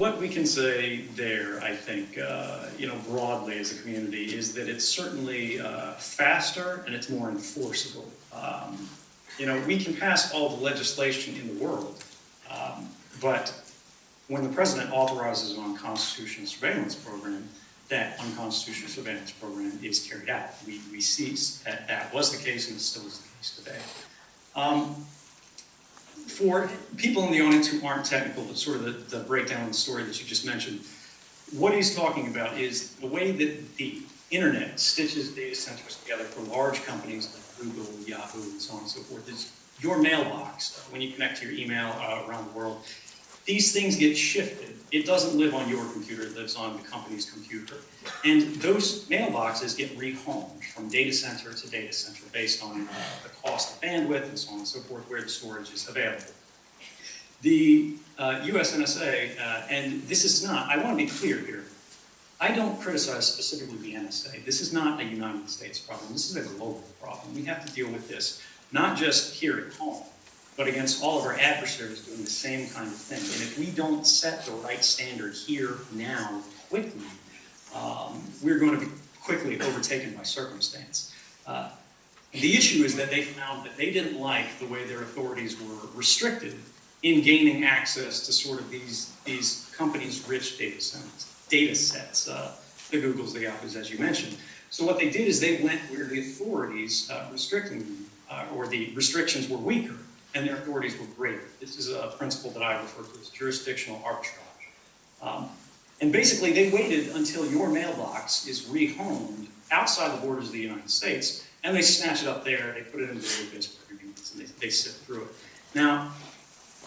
What we can say there, I think, broadly as a community, is that it's certainly faster and it's more enforceable. We can pass all the legislation in the world, but when the president authorizes an unconstitutional surveillance program, that unconstitutional surveillance program is carried out. We see that was the case and it still is the case today. For people in the audience who aren't technical, but sort of the breakdown of the story that you just mentioned, what he's talking about is the way that the internet stitches data centers together for large companies like Google, Yahoo, and so on and so forth is your mailbox. When you connect to your email around the world, these things get shifted. It doesn't live on your computer, it lives on the company's computer. And those mailboxes get rehomed from data center to data center based on the cost of bandwidth and so on and so forth, where the storage is available. The US NSA, and this is not, I want to be clear here, I don't criticize specifically the NSA. This is not a United States problem. This is a global problem. We have to deal with this, not just here at home, but against all of our adversaries doing the same kind of thing. And if we don't set the right standard here, now, quickly, we're going to be quickly overtaken by circumstance. The issue is that they found that they didn't like the way their authorities were restricted in gaining access to sort of these companies' rich data sets, the Googles, the Yahoos, as you mentioned. So what they did is they went where the authorities restricting them, or the restrictions were weaker, and their authorities were greater. This is a principle that I refer to as jurisdictional arbitrage. And basically, they waited until your mailbox is rehomed outside the borders of the United States, and they snatch it up there, they put it into the database for convenience, and they sift through it. Now,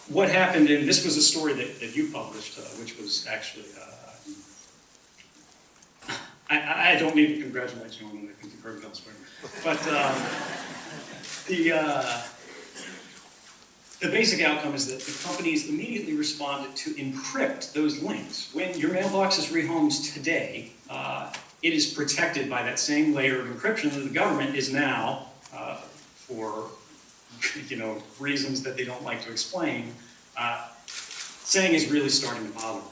what happened, and this was a story that you published, which was actually, I don't need to congratulate you on it, I think you've heard it elsewhere. But the basic outcome is that the companies immediately responded to encrypt those links. When your mailbox is rehomed today, it is protected by that same layer of encryption that the government is now, for reasons that they don't like to explain, saying is really starting to bother them.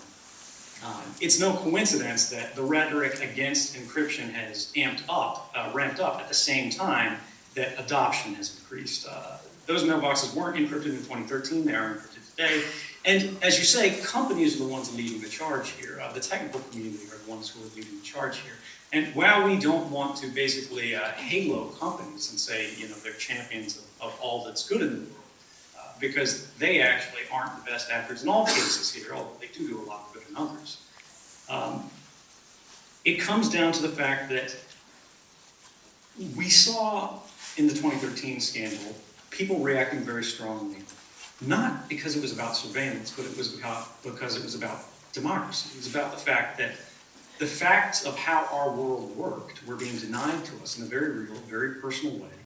It's no coincidence that the rhetoric against encryption has ramped up at the same time that adoption has increased. Those mailboxes weren't encrypted in 2013, they are encrypted today. And as you say, companies are the ones leading the charge here. The technical community are the ones who are leading the charge here. And while we don't want to basically halo companies and say, they're champions of all that's good in the world, because they actually aren't the best actors in all cases here, although they do a lot of good in others. It comes down to the fact that we saw in the 2013 scandal people reacting very strongly, not because it was about surveillance, but it was because it was about democracy. It was about the fact that the facts of how our world worked were being denied to us in a very real, very personal way.